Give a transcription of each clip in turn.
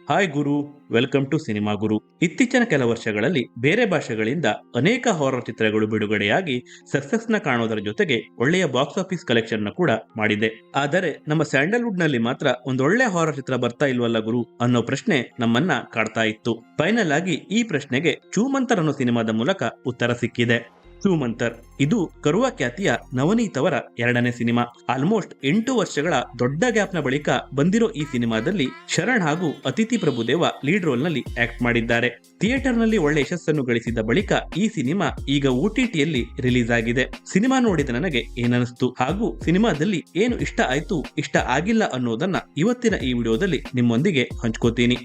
Hi ಗುರು, welcome to cinema ಗುರು. ಇತ್ತೀಚಿನ ಕೆಲ ವರ್ಷಗಳಲ್ಲಿ ಬೇರೆ ಭಾಷೆಗಳಿಂದ ಅನೇಕ ಹಾರರ್ ಚಿತ್ರಗಳು ಬಿಡುಗಡೆಯಾಗಿ ಸಕ್ಸಸ್ನ ಕಾಣೋದರ ಜೊತೆಗೆ ಒಳ್ಳೆಯ ಬಾಕ್ಸ್ ಆಫೀಸ್ ಕಲೆಕ್ಷನ್ ನ ಕೂಡ ಮಾಡಿದೆ. ಆದರೆ ನಮ್ಮ ಸ್ಯಾಂಡಲ್ವುಡ್ ನಲ್ಲಿ ಮಾತ್ರ ಒಂದೊಳ್ಳೆ ಹಾರರ್ ಚಿತ್ರ ಬರ್ತಾ ಇಲ್ವಲ್ಲ ಗುರು ಅನ್ನೋ ಪ್ರಶ್ನೆ ನಮ್ಮನ್ನ ಕಾಡ್ತಾ ಇತ್ತು. ಫೈನಲ್ ಆಗಿ ಈ ಪ್ರಶ್ನೆಗೆ ಚೂಮಂತರ್ ಅನ್ನೋ ಸಿನಿಮಾದ ಮೂಲಕ ಉತ್ತರ ಸಿಕ್ಕಿದೆ. ಚೂಮಂತರ್ ಇದು ಕರುವ ಖ್ಯಾತಿಯ ನವನೀತ್ ಅವರ ಎರಡನೇ ಸಿನಿಮಾ. ಆಲ್ಮೋಸ್ಟ್ 8 ವರ್ಷಗಳ ದೊಡ್ಡ ಗ್ಯಾಪ್ ನ ಬಳಿಕ ಬಂದಿರೋ ಈ ಸಿನಿಮಾದಲ್ಲಿ ಶರಣ್ ಹಾಗೂ ಅತಿಥಿ ಪ್ರಭುದೇವ ಲೀಡ್ ರೋಲ್ ನಲ್ಲಿ ಆಕ್ಟ್ ಮಾಡಿದ್ದಾರೆ. ಥಿಯೇಟರ್ ನಲ್ಲಿ ಒಳ್ಳೆ ಯಶಸ್ಸನ್ನು ಗಳಿಸಿದ ಬಳಿಕ ಈ ಸಿನಿಮಾ ಈಗ OTT-ಯಲ್ಲಿ ರಿಲೀಸ್ ಆಗಿದೆ. ಸಿನಿಮಾ ನೋಡಿದ ನನಗೆ ಏನನಿಸ್ತು ಹಾಗೂ ಸಿನಿಮಾದಲ್ಲಿ ಏನು ಇಷ್ಟ ಆಯ್ತು, ಇಷ್ಟ ಆಗಿಲ್ಲ ಅನ್ನೋದನ್ನ ಇವತ್ತಿನ ಈ ವಿಡಿಯೋದಲ್ಲಿ ನಿಮ್ಮೊಂದಿಗೆ ಹಂಚ್ಕೋತೀನಿ.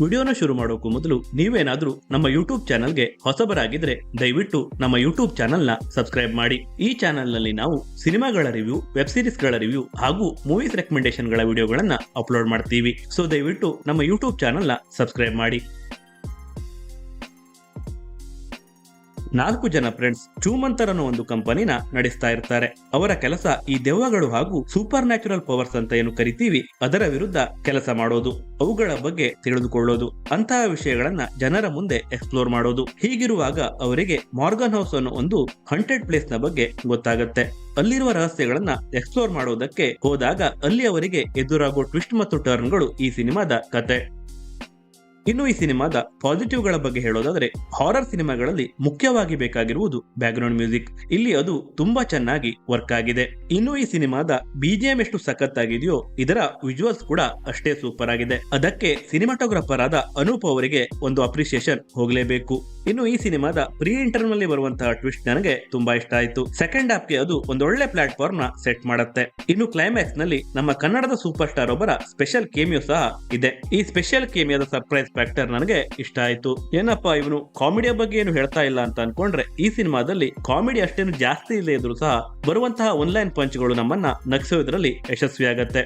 ವಿಡಿಯೋನ ಶುರು ಮಾಡೋಕ್ಕೂ ಮೊದಲು ನೀವೇನಾದ್ರೂ ನಮ್ಮ ಯೂಟ್ಯೂಬ್ ಚಾನಲ್ಗೆ ಹೊಸಬರಾಗಿದ್ರೆ ದಯವಿಟ್ಟು ನಮ್ಮ ಯೂಟ್ಯೂಬ್ ಚಾನಲ್ನ ಸಬ್ಸ್ಕ್ರೈಬ್ ಮಾಡಿ. ಈ ಚಾನಲ್ನಲ್ಲಿ ನಾವು ಸಿನಿಮಾಗಳ ರಿವ್ಯೂ, ವೆಬ್ ಸೀರೀಸ್ಗಳ ರಿವ್ಯೂ ಹಾಗೂ ಮೂವೀಸ್ ರೆಕಮೆಂಡೇಶನ್ಗಳ ವಿಡಿಯೋಗಳನ್ನ ಅಪ್ಲೋಡ್ ಮಾಡ್ತೀವಿ. ಸೊ ದಯವಿಟ್ಟು ನಮ್ಮ ಯೂಟ್ಯೂಬ್ ಚಾನಲ್ನ ಸಬ್ಸ್ಕ್ರೈಬ್ ಮಾಡಿ. 4 ಜನ ಫ್ರೆಂಡ್ಸ್ ಚೂಮಂತರ್ ಅನ್ನೋ ಒಂದು ಕಂಪನಿನ ನಡೆಸ್ತಾ ಇರ್ತಾರೆ. ಅವರ ಕೆಲಸ ಈ ದೆವ್ವಗಳು ಹಾಗೂ ಸೂಪರ್ ನ್ಯಾಚುರಲ್ ಪವರ್ಸ್ ಅಂತ ಏನು ಕರಿತೀವಿ ಅದರ ವಿರುದ್ಧ ಕೆಲಸ ಮಾಡೋದು, ಅವುಗಳ ಬಗ್ಗೆ ತಿಳಿದುಕೊಳ್ಳೋದು, ಅಂತಹ ವಿಷಯಗಳನ್ನ ಜನರ ಮುಂದೆ ಎಕ್ಸ್ಪ್ಲೋರ್ ಮಾಡೋದು. ಹೀಗಿರುವಾಗ ಅವರಿಗೆ ಮಾರ್ಗನ್ ಹೌಸ್ ಅನ್ನೋ ಒಂದು ಹಂಟೆಡ್ ಪ್ಲೇಸ್ ನ ಬಗ್ಗೆ ಗೊತ್ತಾಗತ್ತೆ. ಅಲ್ಲಿರುವ ರಹಸ್ಯಗಳನ್ನ ಎಕ್ಸ್ಪ್ಲೋರ್ ಮಾಡೋದಕ್ಕೆ ಹೋದಾಗ ಅಲ್ಲಿ ಅವರಿಗೆ ಎದುರಾಗೋ ಟ್ವಿಸ್ಟ್ ಮತ್ತು ಟರ್ನ್ಗಳು ಈ ಸಿನಿಮಾದ ಕತೆ. ಇನ್ನು ಈ ಸಿನಿಮಾದ ಪಾಸಿಟಿವ್ ಗಳ ಬಗ್ಗೆ ಹೇಳೋದಾದ್ರೆ, ಹಾರರ್ ಸಿನಿಮಾಗಳಲ್ಲಿ ಮುಖ್ಯವಾಗಿ ಬೇಕಾಗಿರುವುದು ಬ್ಯಾಕ್ಗ್ರೌಂಡ್ ಮ್ಯೂಸಿಕ್. ಇಲ್ಲಿ ಅದು ತುಂಬಾ ಚೆನ್ನಾಗಿ ವರ್ಕ್ ಆಗಿದೆ. ಇನ್ನು ಈ ಸಿನಿಮಾದ BGM ಎಷ್ಟು ಸಖತ್ತಾಗಿದೆಯೋ ಇದರ ವಿಜುವಲ್ಸ್ ಕೂಡ ಅಷ್ಟೇ ಸೂಪರ್ ಆಗಿದೆ. ಅದಕ್ಕೆ ಸಿನಿಮಾಟೋಗ್ರಾಫರ್ ಆದ ಅನೂಪ್ ಅವರಿಗೆ ಒಂದು ಅಪ್ರಿಸಿಯೇಷನ್ ಹೋಗಲೇಬೇಕು. ಇನ್ನು ಈ ಸಿನಿಮಾದ ಪ್ರೀ ಇಂಟರ್ವಲ್ ನಲ್ಲಿ ಬರುವಂತಹ ಟ್ವಿಸ್ಟ್ ನನಗೆ ತುಂಬಾ ಇಷ್ಟ ಆಯ್ತು. ಸೆಕೆಂಡ್ ಹಾಫ್ ಗೆ ಅದು ಒಂದೊಳ್ಳೆ ಪ್ಲಾಟ್ಫಾರ್ಮ್ ನ ಸೆಟ್ ಮಾಡುತ್ತೆ. ಇನ್ನು ಕ್ಲೈಮ್ಯಾಕ್ಸ್ ನಲ್ಲಿ ನಮ್ಮ ಕನ್ನಡದ ಸೂಪರ್ ಸ್ಟಾರ್ ಒಬ್ಬರ ಸ್ಪೆಷಲ್ ಕೇಮಿಯೋ ಸಹ ಇದೆ. ಈ ಸ್ಪೆಷಲ್ ಕೇಮಿಯೋದ ಸರ್ಪ್ರೈಸ್ ಫ್ಯಾಕ್ಟರ್ ನನಗೆ ಇಷ್ಟ ಆಯ್ತು. ಏನಪ್ಪಾ ಇವನು ಕಾಮಿಡಿಯ ಬಗ್ಗೆ ಏನು ಹೇಳ್ತಾ ಇಲ್ಲ ಅಂತ ಅನ್ಕೊಂಡ್ರೆ, ಈ ಸಿನಿಮಾದಲ್ಲಿ ಕಾಮಿಡಿ ಅಷ್ಟೇನು ಜಾಸ್ತಿ ಇಲ್ಲದೆ ಇದ್ರು ಸಹ ಬರುವಂತಹ ಒನ್ಲೈನ್ ಪಂಚ್ಗಳು ನಮ್ಮನ್ನ ನಗಿಸೋದ್ರಲ್ಲಿ ಯಶಸ್ವಿಯಾಗತ್ತೆ.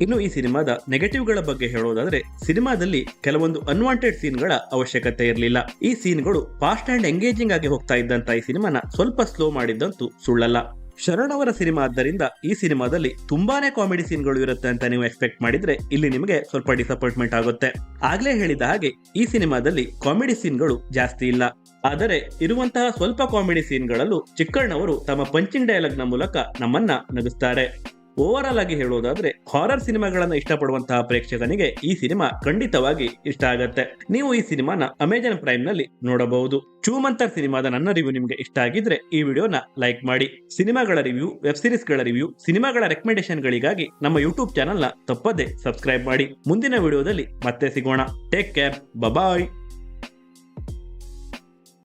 ಇನ್ನು ಈ ಸಿನಿಮಾದ ನೆಗೆಟಿವ್ ಗಳ ಬಗ್ಗೆ ಹೇಳೋದಾದ್ರೆ, ಸಿನಿಮಾದಲ್ಲಿ ಕೆಲವೊಂದು ಅನ್ವಾಂಟೆಡ್ ಸೀನ್ ಗಳ ಅವಶ್ಯಕತೆ ಇರಲಿಲ್ಲ. ಈ ಸೀನ್ಗಳು ಫಾಸ್ಟ್ ಅಂಡ್ ಎಂಗೇಜಿಂಗ್ ಆಗಿ ಹೋಗ್ತಾ ಇದ್ದಂತ ಈ ಸಿನಿಮಾನ ಸ್ವಲ್ಪ ಸ್ಲೋ ಮಾಡಿದ್ದಂತೂ ಸುಳ್ಳಲ್ಲ. ಶರಣ್ ಅವರ ಸಿನಿಮಾ ಆದ್ದರಿಂದ ಈ ಸಿನಿಮಾದಲ್ಲಿ ತುಂಬಾನೇ ಕಾಮಿಡಿ ಸೀನ್ಗಳು ಇರುತ್ತೆ ಅಂತ ನೀವು ಎಕ್ಸ್ಪೆಕ್ಟ್ ಮಾಡಿದ್ರೆ ಇಲ್ಲಿ ನಿಮಗೆ ಸ್ವಲ್ಪ ಡಿಸಪಾಯಿಂಟ್ಮೆಂಟ್ ಆಗುತ್ತೆ. ಆಗ್ಲೇ ಹೇಳಿದ ಹಾಗೆ ಈ ಸಿನಿಮಾದಲ್ಲಿ ಕಾಮಿಡಿ ಸೀನ್ಗಳು ಜಾಸ್ತಿ ಇಲ್ಲ. ಆದರೆ ಇರುವಂತಹ ಸ್ವಲ್ಪ ಕಾಮಿಡಿ ಸೀನ್ಗಳಲ್ಲೂ ಚಿಕ್ಕಣ್ಣವರು ತಮ್ಮ ಪಂಚಿಂಗ್ ಡೈಲಾಗ್ ನ ಮೂಲಕ ನಮ್ಮನ್ನ ನಗಿಸ್ತಾರೆ. ಓವರ್ ಆಲ್ ಆಗಿ ಹೇಳೋದಾದ್ರೆ, ಹಾರರ್ ಸಿನಿಮಾಗಳನ್ನ ಇಷ್ಟಪಡುವಂತಹ ಪ್ರೇಕ್ಷಕನಿಗೆ ಈ ಸಿನಿಮಾ ಖಂಡಿತವಾಗಿ ಇಷ್ಟ ಆಗತ್ತೆ. ನೀವು ಈ ಸಿನಿಮಾನ ಅಮೆಜಾನ್ ಪ್ರೈಮ್ ನಲ್ಲಿ ನೋಡಬಹುದು. ಚೂಮಂತರ್ ಸಿನಿಮಾದ ನನ್ನ ರಿವ್ಯೂ ನಿಮಗೆ ಇಷ್ಟ ಆಗಿದ್ರೆ ಈ ವಿಡಿಯೋನ ಲೈಕ್ ಮಾಡಿ. ಸಿನಿಮಾಗಳ ರಿವ್ಯೂ, ವೆಬ್ ಸೀರೀಸ್ ಗಳ ರಿವ್ಯೂ, ಸಿನಿಮಾಗಳ ರೆಕಮೆಂಡೇಶನ್ ಗಳಿಗಾಗಿ ನಮ್ಮ ಯೂಟ್ಯೂಬ್ ಚಾನಲ್ನ ತಪ್ಪದೆ ಸಬ್ಸ್ಕ್ರೈಬ್ ಮಾಡಿ. ಮುಂದಿನ ವಿಡಿಯೋದಲ್ಲಿ ಮತ್ತೆ ಸಿಗೋಣ. ಟೇಕ್ ಕೇರ್, ಬಾಯ್.